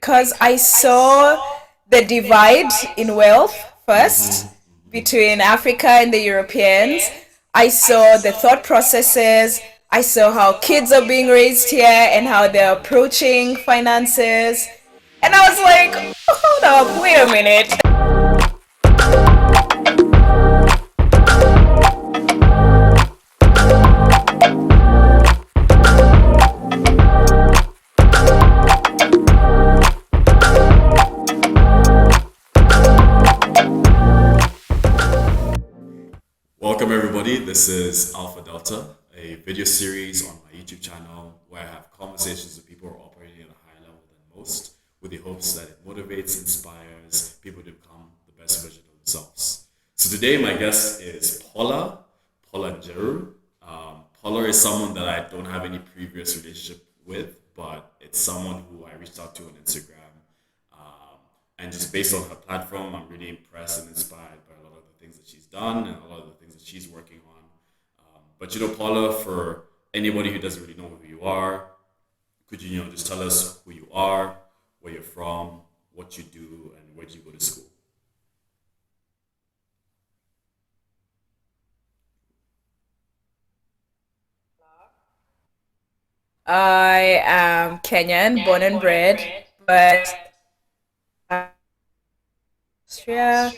because I saw the divide in wealth first between Africa and the Europeans. I saw the thought processes. I saw how kids are being raised here and how they're approaching finances. And I was like, hold up, wait a minute. Welcome everybody, this is AlphaDelta, a video series on my YouTube channel where I have conversations with people who are operating at a higher level than most, with the hopes that it motivates, inspires people to become the best version of themselves. So today my guest is Paula Njeru. Paula is someone that I don't have any previous relationship with, but it's someone who I reached out to on Instagram. And just based on her platform, I'm really impressed and inspired by a lot of the things that she's done and a lot of the things that she's working on. But Paula, for anybody who doesn't really know who you are, could you, just tell us who you are, where you're from, what you do, and where do you go to school? I am Kenyan, born and bred, but Austria.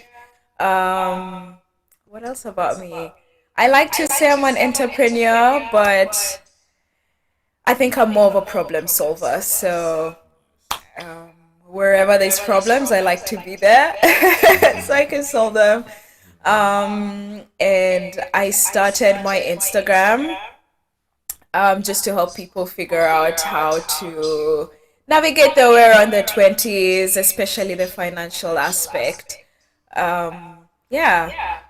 What else about me? I like to say I'm an entrepreneur, but I think I'm more of a problem solver. So wherever there's problems, I like to be there so I can solve them. And I started my Instagram just to help people figure out how to navigate their way around their 20s, especially the financial aspect. Yeah,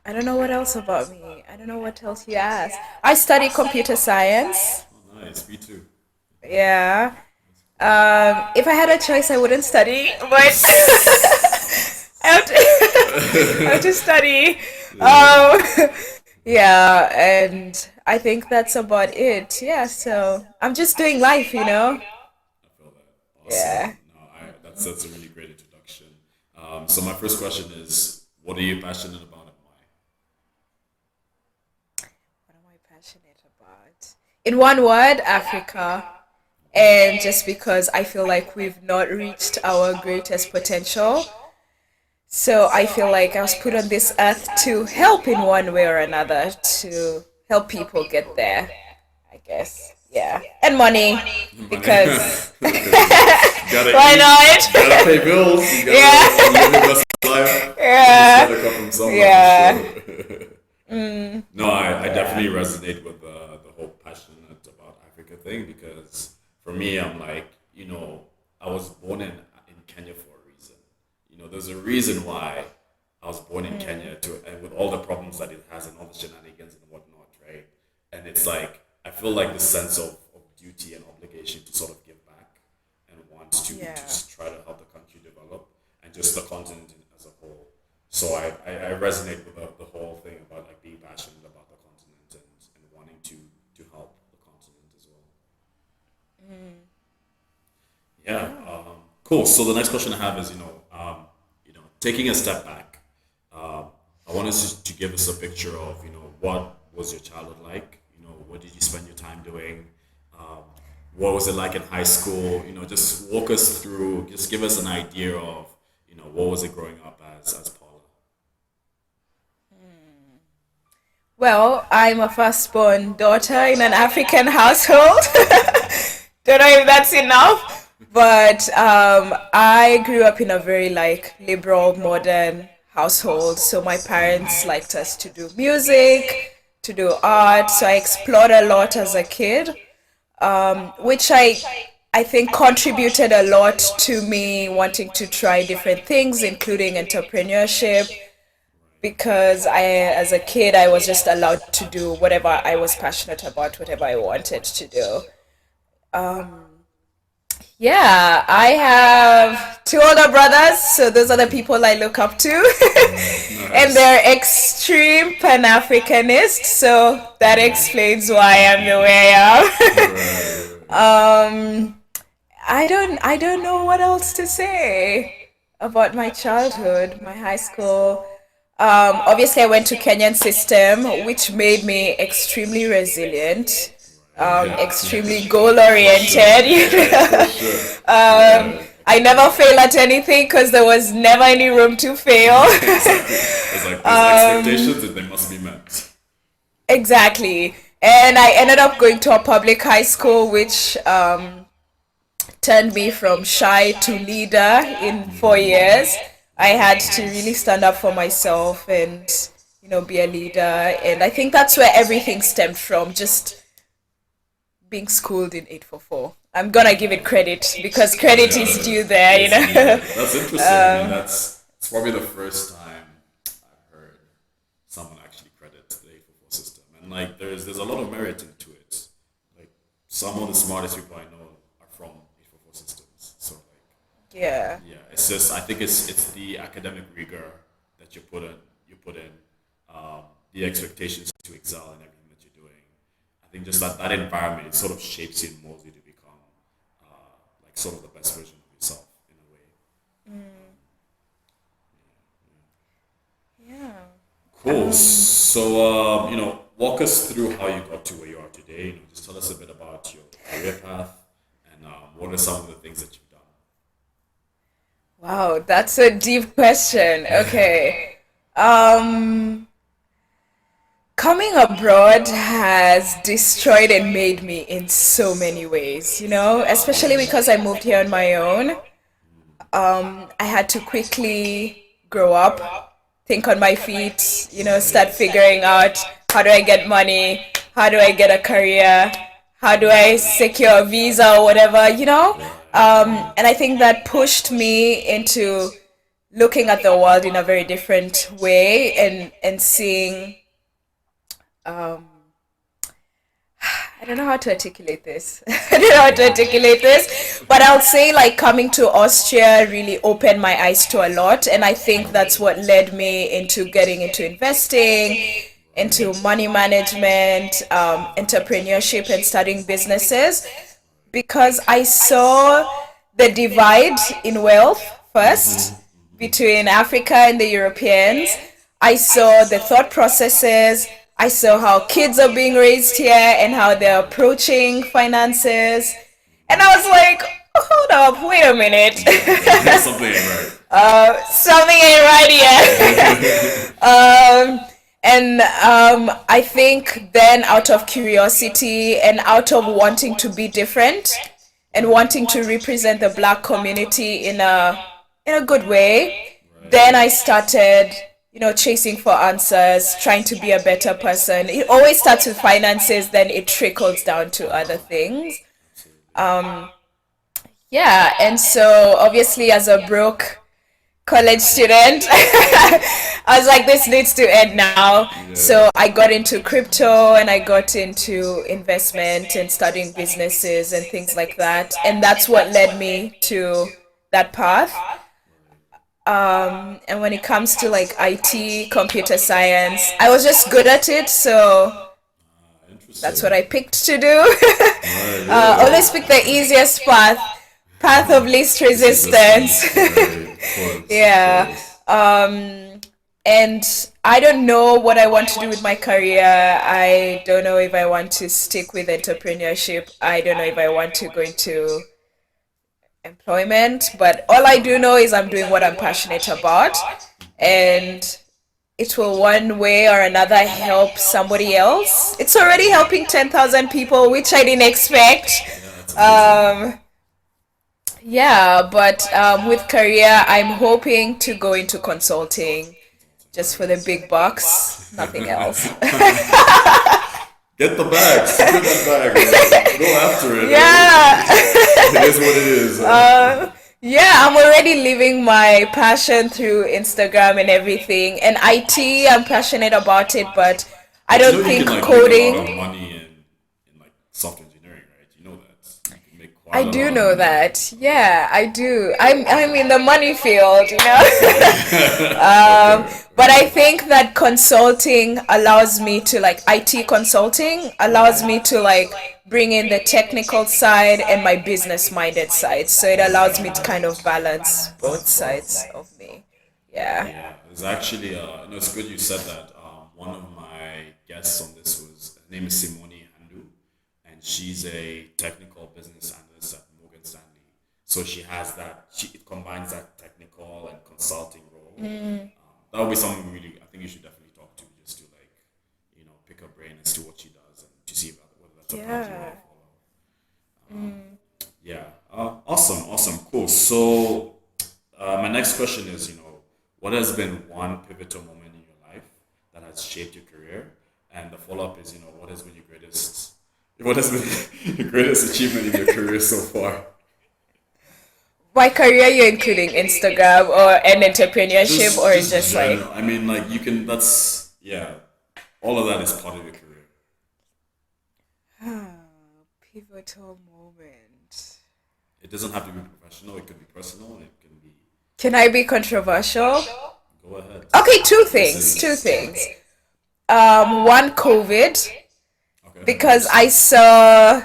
I don't know what else about me. I don't know what else you asked. I study computer science. Oh, nice, me too. Yeah. If I had a choice, I wouldn't study, but I have to, I have to study. Yeah, and I think that's about it. Yeah, so I'm just doing life. I feel that. Yeah. Awesome. No, that's a really great introduction. So my first question is, what are you passionate about and why? What am I passionate about? In one word, Africa. And just because I feel like we've not reached our greatest potential. So I feel like I was put on this earth to help in one way or another, to help people get there, I guess. Yeah. And money, because Gotta why eat, not? gotta pay bills, you gotta Yeah. live your best life. It's Yeah. gotta come from somewhere Yeah. for sure. No, I definitely resonate with the whole passionate about Africa thing because for me, I'm like, I was born in Kenya for a reason. There's a reason why I was born in Kenya and with all the problems that it has and all the shenanigans and whatnot, right? And it's like, I feel like the sense of duty and obligation to sort of give back and want to Yeah. just try to help the country develop and just the continent as a whole. So I resonate with the whole thing about like being passionate about the continent and wanting to help the continent as well. Yeah, cool. So the next question I have is, taking a step back, I want us to give us a picture of, what was your childhood like? What did you spend your time doing? Um, what was it like in high school? Just walk us through, just give us an idea of, what was it growing up as Paula? Well, I'm a firstborn daughter in an African household. Don't know if that's enough, but I grew up in a very liberal, modern household. So my parents liked us to do music, to do art. So I explored a lot as a kid, which I think contributed a lot to me wanting to try different things, including entrepreneurship. Because as a kid, I was just allowed to do whatever I was passionate about, whatever I wanted to do. Yeah, I have two older brothers, so those are the people I look up to. And Nice. they're extreme Pan-Africanists, so that explains why I'm the way I am. Right. Um, I don't know what else to say about my childhood, my high school. Obviously, I went to Kenyan system, which made me extremely resilient, Right. Yeah. extremely goal For sure. oriented. For sure. Yeah. I never fail at anything because there was never any room to fail. Exactly. It's like there's expectations and they must be met. Exactly. And I ended up going to a public high school, which turned me from shy to leader in 4 years. I had to really stand up for myself and, be a leader. And I think that's where everything stemmed from, just being schooled in 844. I'm gonna give it credit because credit Yeah, is due there, it's needed. That's interesting. I mean, Um, that's it's probably the first time I've heard someone actually credit the 844 system, and like there's a lot of merit into it. Like some of the smartest people I know are from 844 systems. So like, yeah. yeah, it's just I think it's the academic rigor that you put in, the expectations to excel in everything that you're doing. I think just that environment it sort of shapes you and molds you to become like sort of the best version of yourself in a way. Yeah. Cool. So walk us through how you got to where you are today. Just tell us a bit about your career path and what are some of the things that you've done. Wow, that's a deep question. Okay. Um, Coming abroad has destroyed and made me in so many ways, especially because I moved here on my own. I had to quickly grow up, think on my feet, start figuring out how do I get money, how do I get a career, how do I secure a visa or whatever. Right. And I think that pushed me into looking at the world in a very different way and seeing I don't know how to articulate this. I don't know how to articulate this, but I'll say like coming to Austria really opened my eyes to a lot, and I think that's what led me into getting into investing, into money management, entrepreneurship, and starting businesses because I saw the divide in wealth first between Africa and the Europeans. I saw the thought processes. I saw how kids are being raised here and how they're approaching finances. And I was like, hold up, wait a minute. Something ain't right. Something ain't right here. And I think then out of curiosity and out of wanting to be different and wanting to represent the black community in a good way, then I started chasing for answers, trying to be a better person. It always starts with finances, then it trickles down to other things. Yeah, and so obviously as a broke college student, I was like, this needs to end now. Yeah. So I got into crypto and I got into investment and studying businesses and things like that. And that's what led me to that path. And when it comes to like IT, computer science, I was just good at it. So that's what Interesting. I picked to do. Right. Yeah. Always pick the easiest path of least This is resistance. resistance. Right. Of course. Of Yeah. course. And I don't know what I want to do with my career. I don't know if I want to stick with entrepreneurship. I don't know if I want to go into employment. But all I do know is I'm doing what I'm passionate about. And it will one way or another help somebody else. It's already helping 10,000 people, which I didn't expect. Yeah, that's amazing. Um, yeah, but with career, I'm hoping to go into consulting just for the big bucks, nothing else. Get the bag. Secure that bag. Man. Go after it. Yeah, It is what it is. yeah, I'm already living my passion through Instagram and everything. And IT, I'm passionate about it, but I But don't you think can like make a lot of coding. money in like software engineering, right? You know that you can make I Paula, do Paula, know that. Yeah, I do. I'm in the money field, you know. okay, But very I good. think that consulting allows me to like IT consulting allows me to like bring in the technical side and my business minded side. So it allows me to kind of Right. balance both That's cool. sides of me. Yeah. Yeah, it's actually, it's good you said that. One of my guests on this was, her name is Simone Handu, and she's a technical business analyst at Morgan Stanley. So she has that, it combines that technical and consulting role. That would be something really, I think you should definitely talk to, just to like, pick her brain as to what she does and to see whether that's a path you want Yeah. to follow. Yeah, awesome, awesome, cool. So, my next question is, what has been one pivotal moment in your life that has shaped your career? And the follow up is, what has been your greatest achievement in your career so far? My career, you're including Instagram or an entrepreneurship or Just just like general. I mean, like you can. That's yeah. All of that is part of your career. pivotal moment. It doesn't have to be professional. It could be personal. It can be. Can I be controversial? Go ahead. Okay, two This things. Two is things. One, COVID, okay. because Nice. I saw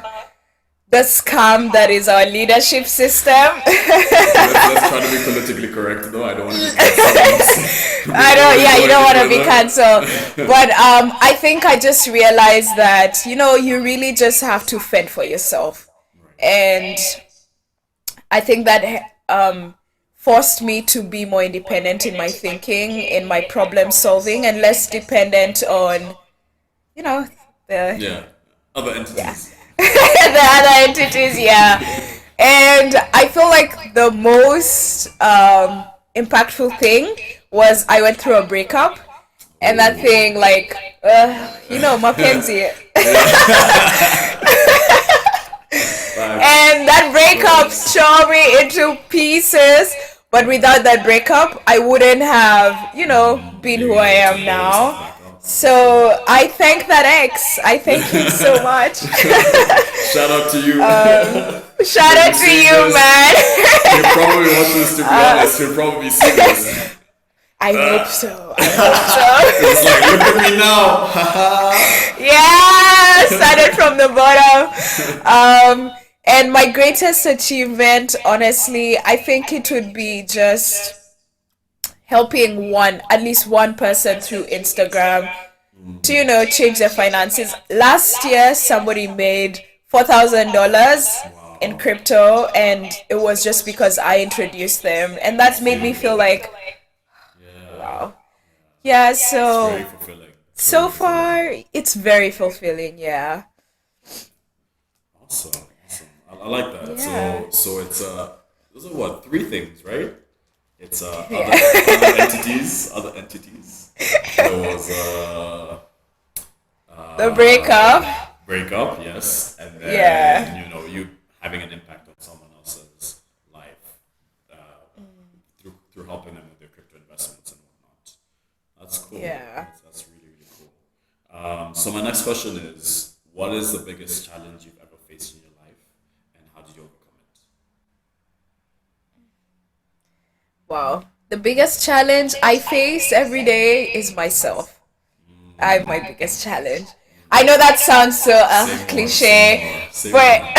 the scam that is our leadership system. Okay, let's try to be politically correct though. I don't want to be cancelled. I don't, yeah, you Before we don't go want to any be cancelled. But I think I just realized that, you really just have to fend for yourself. right. And I think that forced me to be more independent in my thinking, in my problem solving, and less dependent on, you know, the Yeah. Other yeah, entities. the other entities. Yeah, and I feel like the most impactful thing was I went through a breakup, and that Oh. thing like Mackenzie. Facts. And that breakup Facts. tore me into pieces. But without that breakup, I wouldn't have, been Being who I able to am pull yourself now. back up. Absolutely. So I thank that ex. I thank him so much. Shout out to you. Shout If you out to see you, this, man. he'll probably watch this. To be honest, he'll probably see this. I hope so. I hope It's like, look at me now. so. Yeah, started from the bottom. And my greatest achievement, honestly, I think it would be just helping at least one person through Instagram to change their finances. Last year somebody made $4,000 in Wow. crypto, and it was just because I introduced them, and that That's made me really feel cool. like Yeah. wow. Yeah, It's very so fulfilling. It's very so fulfilling. far it's very fulfilling. Yeah. Awesome. Awesome. I like that. Yeah. So it's those are what, three things, right? It's other Yeah. entities, other entities. There was The breakup. breakup, yes, and Yeah. then you having an impact on someone else's life through helping them with their crypto investments and whatnot. That's cool. Yeah. That's really really cool. So my next question is, what is the biggest challenge you've ever faced in your life, and how did you overcome it? Wow. The biggest challenge I face every day is myself. I'm my biggest challenge. I know that sounds so Say more. Say cliche, more. Say but more.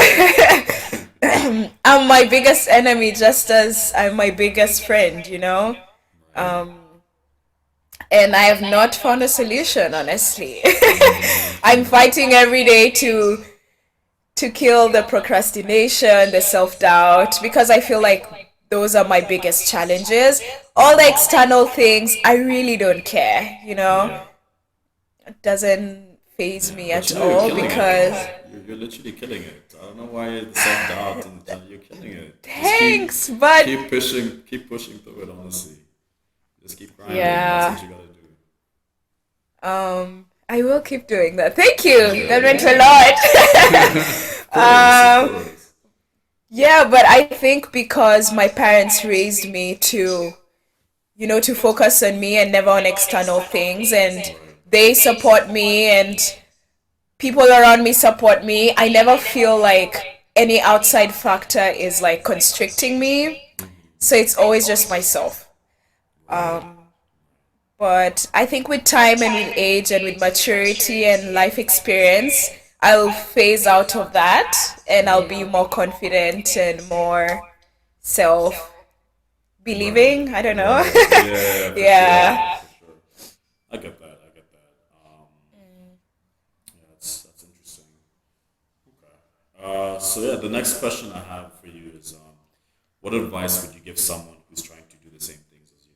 I'm my biggest enemy just as I'm my biggest friend. Right. And I have not found a solution, honestly. I'm fighting every day to kill the procrastination, the self-doubt, because I feel like those are my biggest challenges. All the external things, I really don't care. Yeah. It doesn't phase Yeah. me But at you're all killing it though. because You're literally killing it. I don't know why the self doubt and you're killing it. Just thanks, but keep pushing through it. Honestly, just keep grinding. That's yeah, what you gotta do. I will keep doing that. Thank you. Yeah, That meant yeah, a yeah. lot. Of course, of course. Yeah, but I think because my parents raised me to focus on me and never on external things, and Right. they support me, and people around me support me. I never feel like any outside factor is like constricting me. So it's always just myself. Right. But I think with time and with age and with maturity and life experience, I'll phase out of that and I'll be more confident and more self Right. believing. I don't know. Right. Yeah, for sure. Yeah. For sure. I get that. I get that. Yeah, that's interesting. Okay. So yeah, the next question I have for you is, what advice would you give someone who's trying to do the same things as you?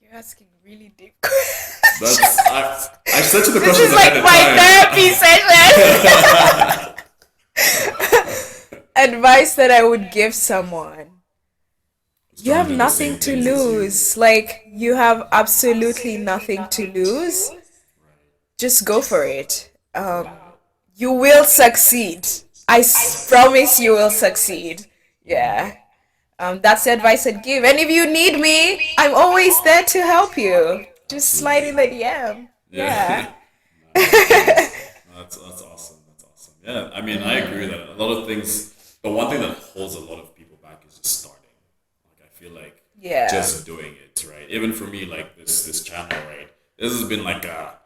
You're asking really deep That's questions. I sent you the This questions is ahead like of my time. therapy session. Advice that I would give someone. Who's You trying have to do the same nothing to things as you? lose. Like, you have absolutely nothing to lose. Right. Just go for it. Right. You will succeed. Promise you will succeed. Yeah. That's the advice I'd give. And if you need me, I'm always there to help you. Just slide in Absolutely. the DM. Yeah. Yeah. Nice, nice. No, that's awesome. That's awesome. Yeah, I mean, I agree that a lot of things. The one thing that holds a lot of people back is just starting. Like, I feel like Yeah. just doing it, right? Even for me, like this channel, right? This has been like a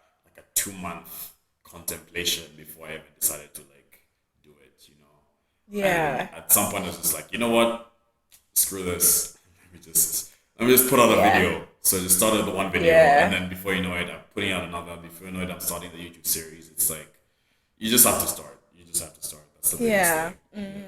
2 month contemplation before I even decided to like do it, you know. And Yeah. at some point, I was just like, you know what? Screw this. Let me just put out a Yeah. video. So I just started the one video, and Yeah. then before you know it, I'm putting out another. Before you know it, I'm starting the YouTube series. It's like you just have to start. You just have to start. That's the biggest Yeah. thing. Yeah,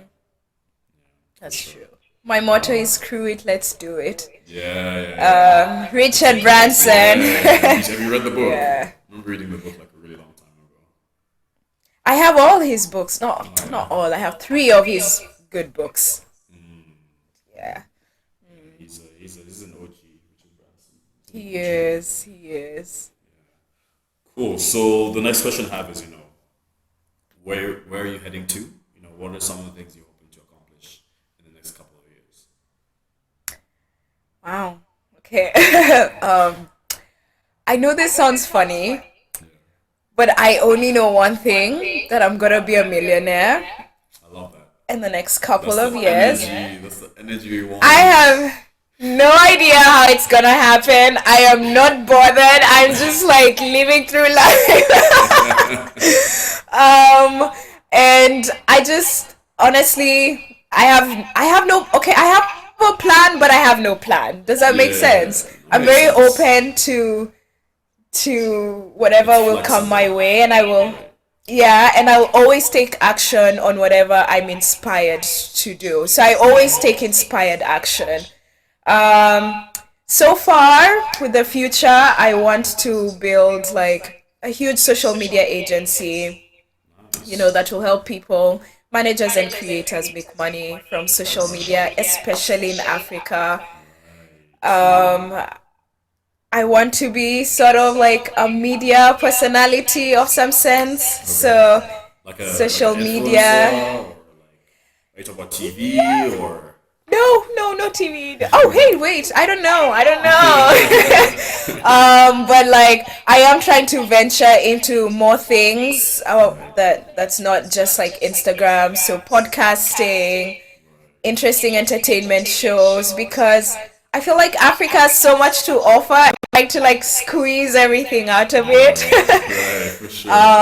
for That's sure. true. My motto is screw it, let's do it. Yeah, yeah, yeah. Richard Branson. Yeah. Have you read the book? Yeah. I remember reading the book like a really long time ago. I have all his books. Oh Not yeah. all. I have three of his good books. Yeah. Yeah, he's an OG, Richard Branson. He's an He OG. is. He is. Cool. So the next question I have is, where are you heading to? What are some of the things you're hoping to accomplish in the next couple of years? Wow. Okay. I know this sounds funny, Yeah, but I only know one thing, that I'm gonna be a millionaire I love that. in the next couple That's the of years. energy. That's the energy we I want. have no idea how it's gonna happen. I am not bothered. I'm just like living through life. um, and I just honestly, I have no, okay, I have a plan, but I have no plan. Does that make Yeah, sense? that I'm makes very sense. open to It's whatever will come my flexible, way, and I will, right? yeah, and I'll always take action on whatever I'm inspired to do. So I always take inspired action. Um, so far, with the future, I want to build like a huge social media agency, Nice. that will help people, managers and creators, make money from social media, especially in Africa. Right. I want to be sort of like a media personality of some sense. Okay. So, Like an social media. influencer, or like, are you talking about TV or? No, no, no TV. Oh, hey, wait. I don't know. I don't know. But like, I am trying to venture into more things. Right. That's not just like Instagram. So podcasting, Right. interesting entertainment shows, because I feel like Africa has so much to offer. I like to like squeeze everything out of Right. it. Right. For sure.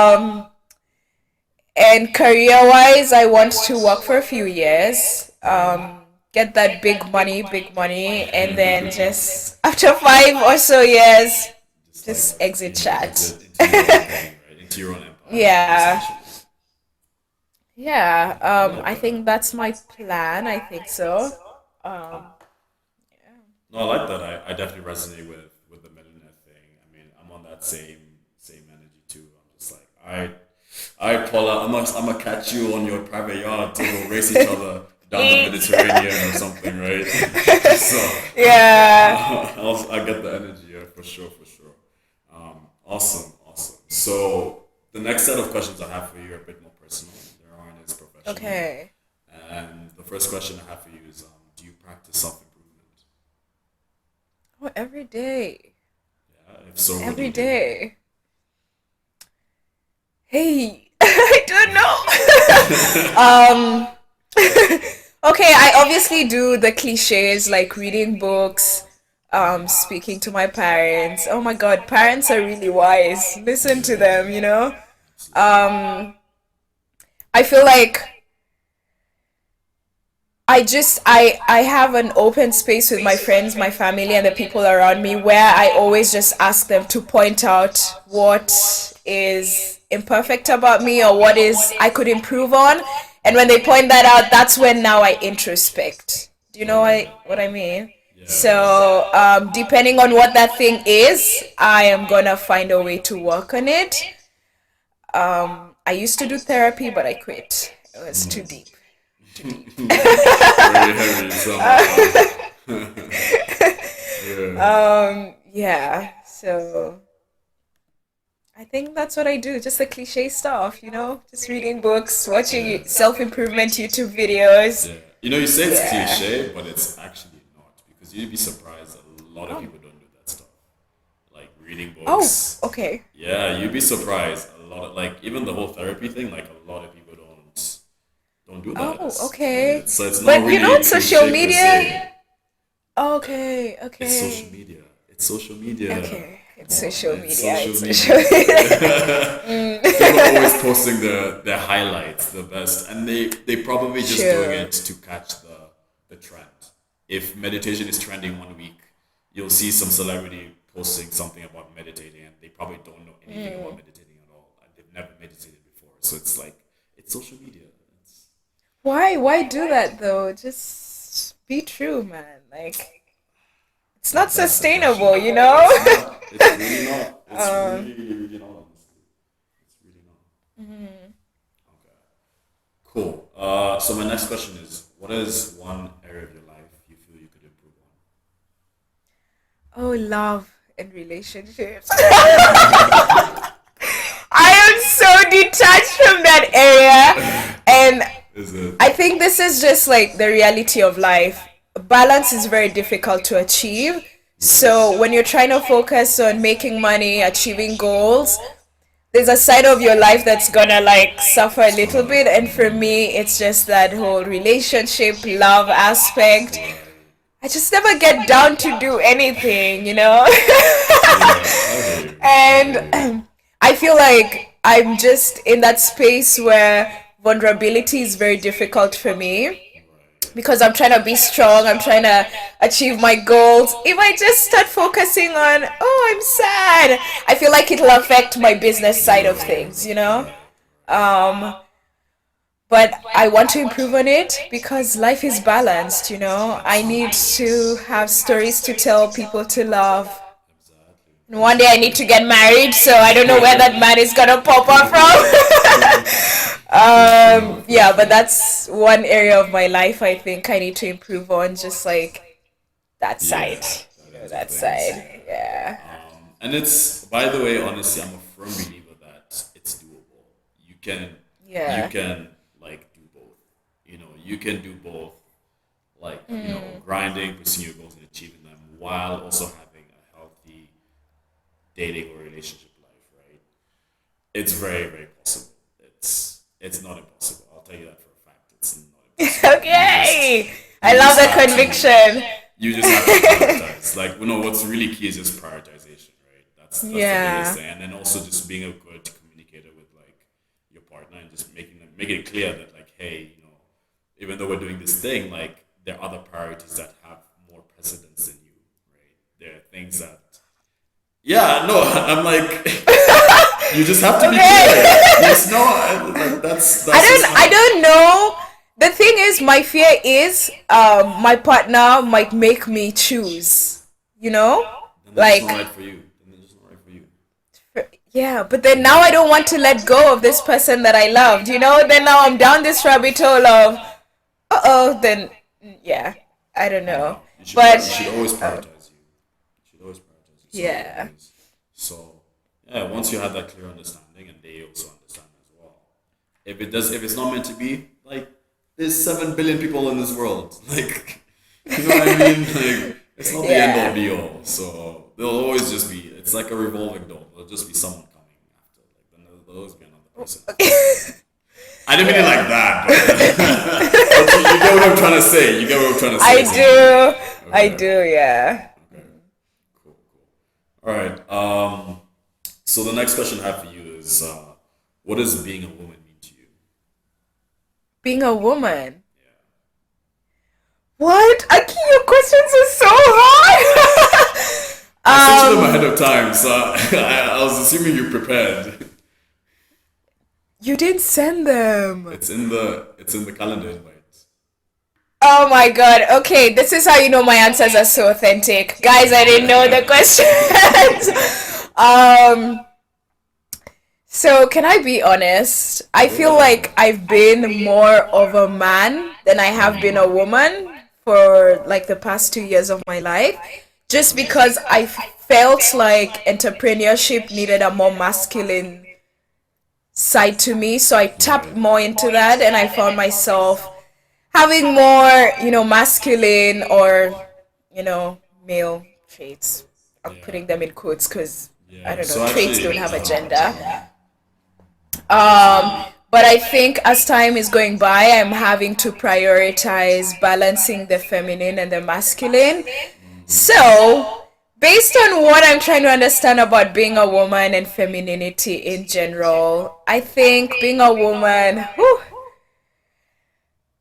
And career wise, I want to work for a few years, get that big money, and then just after 5 or so years, Just like just exit chat. exit into your own thing, right? Into your own empire, Yeah. essentially. Yeah. I like I that. think that's my plan. I think so. Um, No, I like that. I definitely resonate with the millionaire thing. I mean, I'm on that same energy too. I'm just like, all right, Paula, I'm gonna catch you on your private yacht to go race each other down the Eat. Mediterranean or something, right? So Yeah. I get the energy, yeah, for sure, for sure. Awesome, awesome. So the next set of questions I have for you are a bit more personal. They aren't as professional. Okay. And the first question I have for you is, do you practice self improvement? Oh, every day. Yeah. If so, what do Every you do? day. Hey, I don't know. Okay, I obviously do the cliches like reading books, speaking to my parents. Oh my God, parents are really wise. Listen to Yeah, them, you know? absolutely. Um, I feel like I have an open space with my friends, my family, and the people around me where I always just ask them to point out what is imperfect about me or what is I could improve on. And when they point that out, that's when now I introspect. Do you know what I mean? Yeah, yeah. So, depending on what that thing is, I am gonna find a way to work on it. I used to do therapy, but I quit. It was too deep. Too deep. Very heavy somehow. Yeah. Yeah, so I think that's what I do. Just the cliche stuff, just reading books, watching Yeah. self improvement YouTube videos. Yeah. You know, you say it's Yeah. cliche, but it's actually not because you'd be surprised a lot of Oh. people don't do that stuff. Like reading Oh, books. okay. Yeah, you'd be surprised a lot of like even the whole therapy thing, like a lot of people don't do that. Oh, okay. So it's not But really social cliche per media. se. Okay, It's social okay. media. It's social media. Okay. It's Come on, social it's media. social It's social media. media. People are always posting their highlights, the best, and they probably just doing True. it to catch the trend. If meditation is trending one week, you'll see some celebrity posting something about meditating, and they probably don't know anything about meditating at all, and they've never meditated before. So it's like it's social media. It's, Why do that though? Just be true, man. Like it's not that's the sustainable, question. you know? It's not. It's really not. It's really not. Honestly, it's really not. Okay. Cool. So my next question is, what is one area of your life you feel you could improve Oh, love and relationships. I am so detached from that area. And on? Is it I think this is just like the reality of life. Balance is very difficult to achieve. right? So when you're trying to focus on making money, achieving goals, there's a side of your life that's gonna like suffer a little bit. And for me, it's just that whole relationship, love aspect. Right. I just never get down to do anything. Yeah, I hear you. I hear you. And I feel like I'm just in that space where vulnerability is very difficult for me Right. because I'm trying to be strong, I'm trying to achieve my goals. If I just start focusing on, oh, I'm sad, I feel like it'll affect my business side of Right. things. Right. But I want to improve on it because life is balanced. I need Absolutely. to have stories to tell, people to love. Exactly. And one day I need to get married, so I don't know where that man is gonna pop up from. For sure. For Yeah, but sure. that's one area of my life I think I need to improve on, just like that side. Yeah, that end of That things. side. Yeah. And it's, by the way, honestly, I'm a firm believer that it's doable. You can, you Yeah. can like do both. You can do both, like grinding, pursuing your goals and achieving them, while also having a healthy dating or relationship life. Right? It's very, very possible. It's not impossible. I'll tell you that for a fact. It's not impossible. Okay. I You love just the have to conviction. you just have to prioritize. Like, what's really key is just prioritization, right? That's the biggest Yeah. thing, and then also just being a good communicator with like your partner and just making it clear that like, hey, even though we're doing this thing, like there are other priorities that have more precedence than you, right? There are things that, yeah, no, I'm like, you just have to be Okay. clear. Yes, no, like I that's just don't I how. don't know. The thing is, my fear is my partner might make me choose. You know? Then they're just not Like right for you. Then they're just not right for you. yeah, but then now I don't want to let go of this person that I loved. Then now I'm down this rabbit hole of uh-oh, then yeah. I don't know. No, you should But always prioritize you. You should always prioritize you. So yeah. always. So yeah, once you have that clear understanding, and they also understand as well. If it's not meant to be, like there's 7 billion people in this world. Like, you know what I mean? Like, it's not the end all Yeah. be all. So there'll always just be. It's like a revolving door. There'll just be someone coming after. Like, then there'll always be another person. I didn't mean it like that, but you get what I'm trying to say. You get what I'm trying to say. I do. I Okay. do, yeah. Okay. Cool. Cool. All right. So the next question I have for you is, what does being a woman mean to you? Being a woman. What? Aki, your questions are so hard. I sent you them ahead of time, so I was assuming you prepared. You didn't send them. It's in the calendar invite. Oh my god. Okay, this is how you know my answers are so authentic. Guys, I didn't know the questions. So can I be honest? I feel like I've been more of a man than I have been a woman for like the past 2 years of my life. Just because I felt like entrepreneurship needed a more masculine side to me. So I tapped more into that and I found myself having more, masculine or, male traits. I'm Yeah. putting them in quotes because I Yeah. don't know, So traits don't actually, have a gender. But I think as time is going by, I'm having to prioritize balancing the feminine and the masculine. So, based on what I'm trying to understand about being a woman and femininity in general, I think being a woman, whew,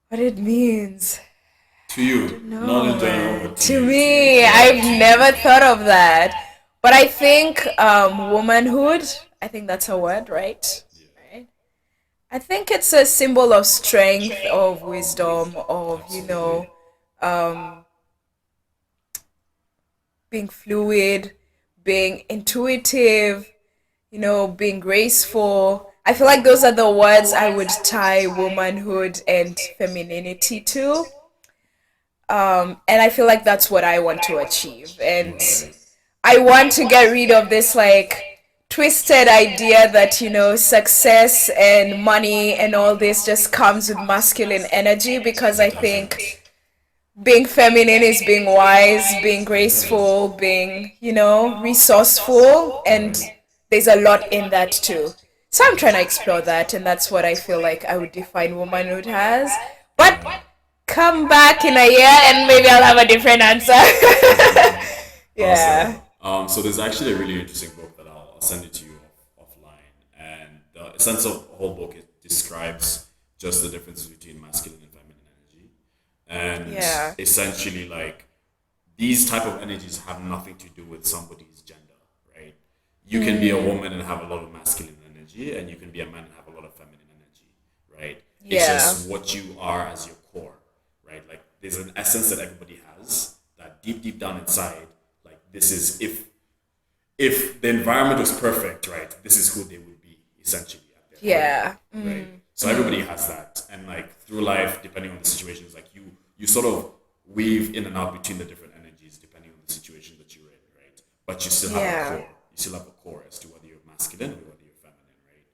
what it means. to you, not in No, general, man. but to To you, to you. me, Yeah, I've to you. never thought of that. But I think womanhood, I think that's a word, right? Yeah. Right. I think it's a symbol of strength, of wisdom, of, Absolutely. being fluid, being intuitive, being graceful. I feel like those are the words I would tie womanhood and femininity to. And I feel like that's what I want to achieve. And Right. I want to get rid of this like twisted idea that, success and money and all this just comes with masculine energy because It I doesn't. think being feminine is being wise, being Yeah. graceful, being, resourceful, and Right. there's a lot in that too. So I'm trying to explore that, and that's what I feel like I would define womanhood as. But Yeah. come back in a year and maybe I'll have a different answer. Awesome. Yeah. So there's actually a really interesting book that I'll send it to you offline, and the essence of the whole book, it describes just the difference between masculine and feminine energy, and Yeah. essentially like these type of energies have nothing to do with somebody's gender, right? You can be a woman and have a lot of masculine energy, and you can be a man and have a lot of feminine energy, right? It's Yeah. just what you are as your core, right? Like there's an essence that everybody has that deep down inside, like this is if the environment was perfect, right? This is who they would be essentially at their core, Yeah. right? So everybody has that, and like through life, depending on the situations, like you sort of weave in and out between the different energies depending on the situation that you're in, right? But you still have a Yeah. core. You still have a core as to whether you're masculine or whether you're feminine, right?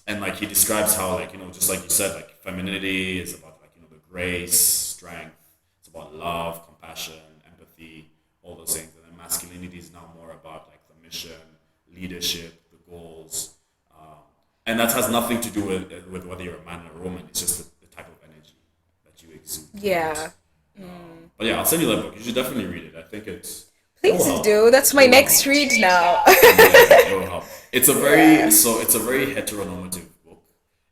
And like he describes how like just like you said, like femininity is about like the grace, strength. It's about love, compassion, empathy, all those things, and then masculinity is now more about like the mission, leadership, the goals, and that has nothing to do with whether you're a man or a woman. It's just the type of energy that you exude, right? Yeah. But yeah, I'll send you that book. You should definitely read it. I think it will Please help. do. That's It my will help. next read now. Yeah, it will help. It's a very Yeah. so it's a very heteronormative book.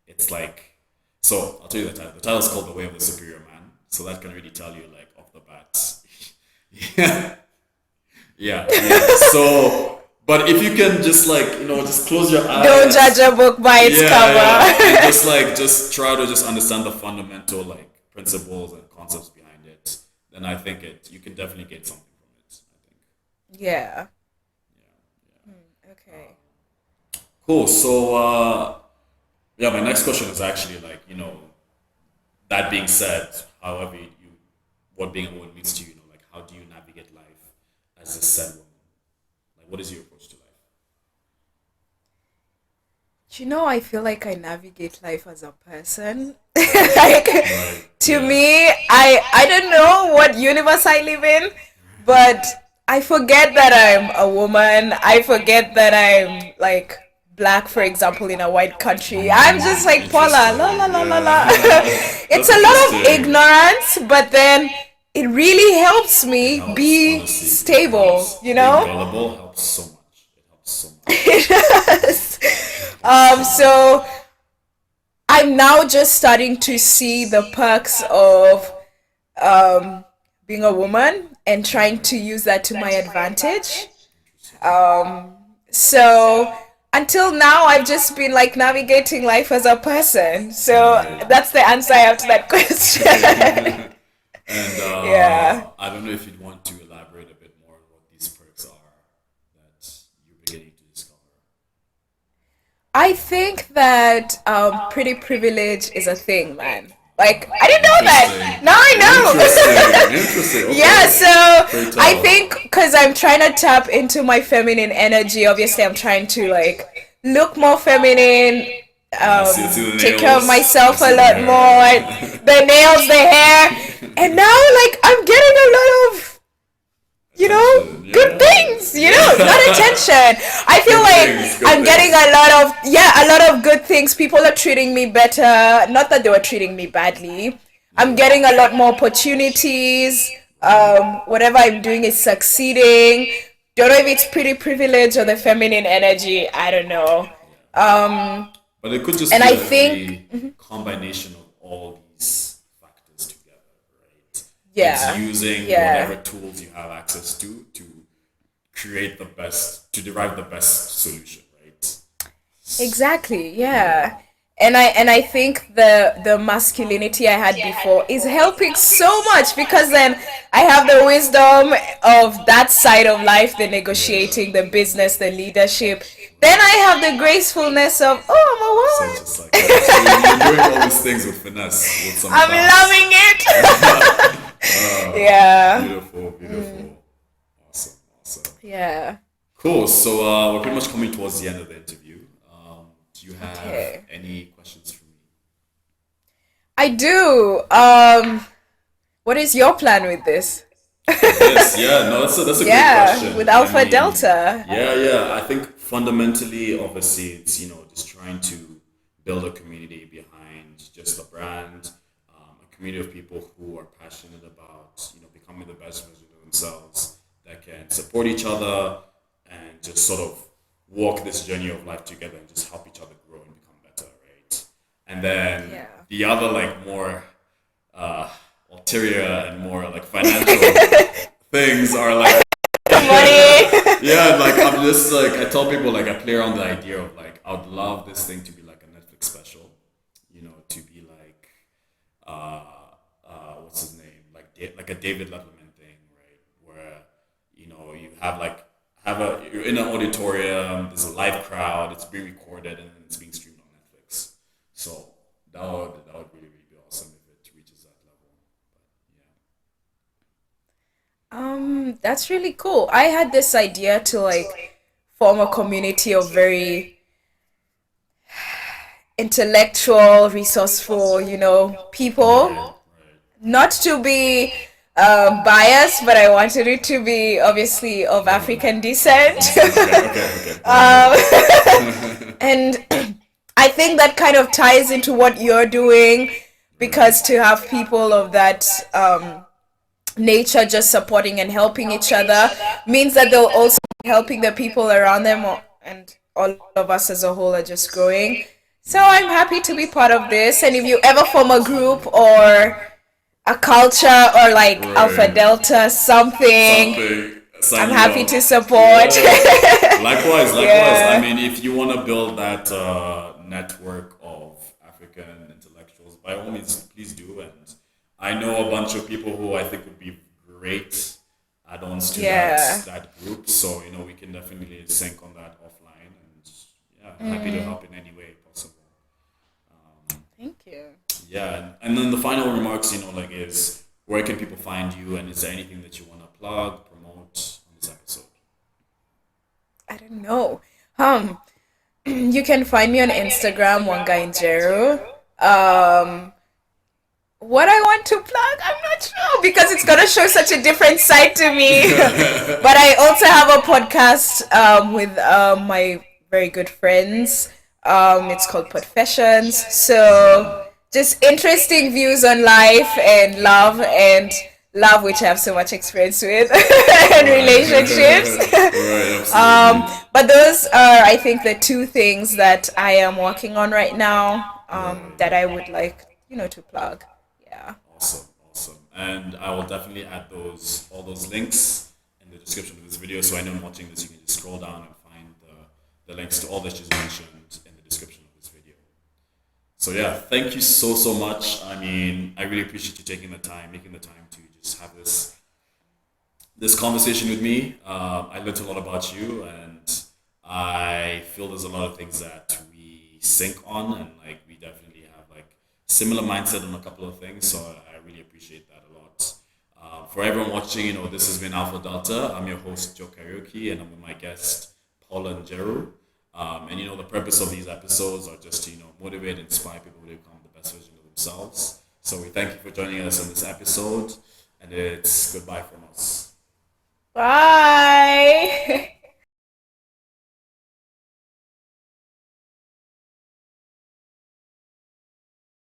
It's like so I'll tell you the title. The title is called The Way of the Superior Man. So that can really tell you like off the bat. Yeah, yeah. So, but if you can just like just close your Don't judge eyes. a book by its And cover. just try to just understand the fundamental like principles and concepts behind it. Then I think you can definitely get something from it. I think. Yeah. Uh, Okay. cool. So yeah, my next question is actually like that being said, however what being a woman means to you, like how do you navigate life as a said woman? Like what is your approach to life? I feel like I navigate life as a person. Like, Right. to Yeah. me, I don't know what universe I live in, but I forget that I'm a woman. I forget that I'm like black, for example, in a white country. I'm just like, Paula, la la Interesting. la la la. Yeah. It's That's a lot of interesting. ignorance, but then it really helps It me helps, be honestly. It stable, helps. you Being know? gullible helps so much. It helps so much. Yes. It helps so much. So I'm now just starting to see the perks of um, being a woman and trying to use that to my advantage. Interesting. So until now, I've just been like navigating life as a person. So Right. that's the answer I have to that question. And Yeah. I don't know if you'd want to elaborate a bit more on what these perks are that you're beginning to discover. I think that pretty privilege is a thing, man. Like, I didn't know that. Interesting. Now I Interesting. know. Interesting. Yeah, Okay. Pray so I tell. think because I'm trying to tap into my feminine energy, obviously, I'm trying to like look more feminine, Yeah, I see the take care of nails. I myself a see the lot more, hair. the nails, the hair, and now like I'm getting a lot of Attention. good Yeah. things, not Yeah. attention. I feel Good like things. Good I'm getting things. a lot of, yeah, a lot of good things. People are treating me better. Not that they were treating me badly. I'm Yeah. getting a lot more opportunities. Right. Whatever I'm doing is succeeding. Don't know if it's pretty privilege or the feminine energy. I don't know. Yeah. Um, But it could just and be I a think, combination of all these factors together, right? It's yeah, using yeah. whatever tools you have access to create the best, to derive the best solution, right? Exactly, Yeah. yeah. And I think the masculinity I had before is helping so much because then I have the wisdom of that side of life, the Yeah. negotiating, the business, the leadership. Then I have the gracefulness of, So oh, just like, I'm a yeah, so you're doing all woman. these things with finesse, with some I'm class. loving it. Yeah. Beautiful, beautiful. Awesome, awesome. Yeah. Cool. So we're pretty much coming towards the end of the interview. Do you have Okay. any questions for me? I do. What is your plan with this? With this, yeah, no, that's a great Yeah, with question. I Alpha mean, Delta. yeah. I think fundamentally, obviously, it's just trying to build a community behind just the brand, a community of people who are passionate about becoming the best version of themselves that can support each other and just sort of walk this journey of life together and just help each other grow and become better, right? And then Yeah. the other like more uh, ulterior and more like financial things are like Money. yeah, like I'm just like I tell people like I play around the idea of like I would love this thing to be like a Netflix special, to be like uh what's his name like like a David Letterman thing, right? Where you you're in an auditorium, there's a live crowd, it's being recorded and then it's being streamed on Netflix. So that would really be awesome if it reaches that level. But That's really cool. I had this idea to like form a community of very intellectual, resourceful, yeah. people. Right, Not to be biased, but I wanted it to be obviously of African descent. decent. Okay. Go ahead. And I think that kind of ties into what you're doing Right. because to have people of that nature just supporting and helping each other means that they'll also be helping the people around them and all of us as a whole are just growing. So I'm happy to be part of this. And if you ever form a group or a culture or like Alpha Right. Delta something, Something. I'm Sign you happy to up. support. Yeah. Likewise, likewise. I Yeah. mean, if you want to build that network of African intellectuals, by all means, please do. And I know a bunch of people who I think would be great add-ons to that Yeah. that group. So we can definitely sync on that offline. And yeah, happy to help in any way possible. Thank you. Yeah, and then the final remarks, like, is where can people find you, and is there anything that you want to plug, promote on this episode? I don't know. Um, you can find me on Instagram, one guy in Njeru. Um, what I want to plug, I'm not sure because it's gonna show such a different side to me. But I also have a podcast with my very good friends. It's called Podfessions. So just interesting views on life and love, which I have so much experience with, and relationships. Right. Right, absolutely. But those are, I think, the two things that I am working on right now. Right. That I would like, to plug. Yeah. Awesome, awesome. And I will definitely add all those links in the description of this video. So anyone watching this, you can just scroll down and find the links to all that she's mentioned in the description of this video. So yeah, thank you so so much. I mean, I really appreciate you taking the time, making the time to just have this conversation with me. I learned a lot about you, and I feel there's a lot of things that we sync on, and like we definitely have like similar mindset on a couple of things. So I really appreciate that a lot. For everyone watching, this has been Alpha Delta. I'm your host Joe Karaoke, and I'm with my guest Paula and Njeru. And the purpose of these episodes are just to motivate, inspire people to become the best version of themselves. So we thank you for joining us on this episode, and it's goodbye from us. Bye.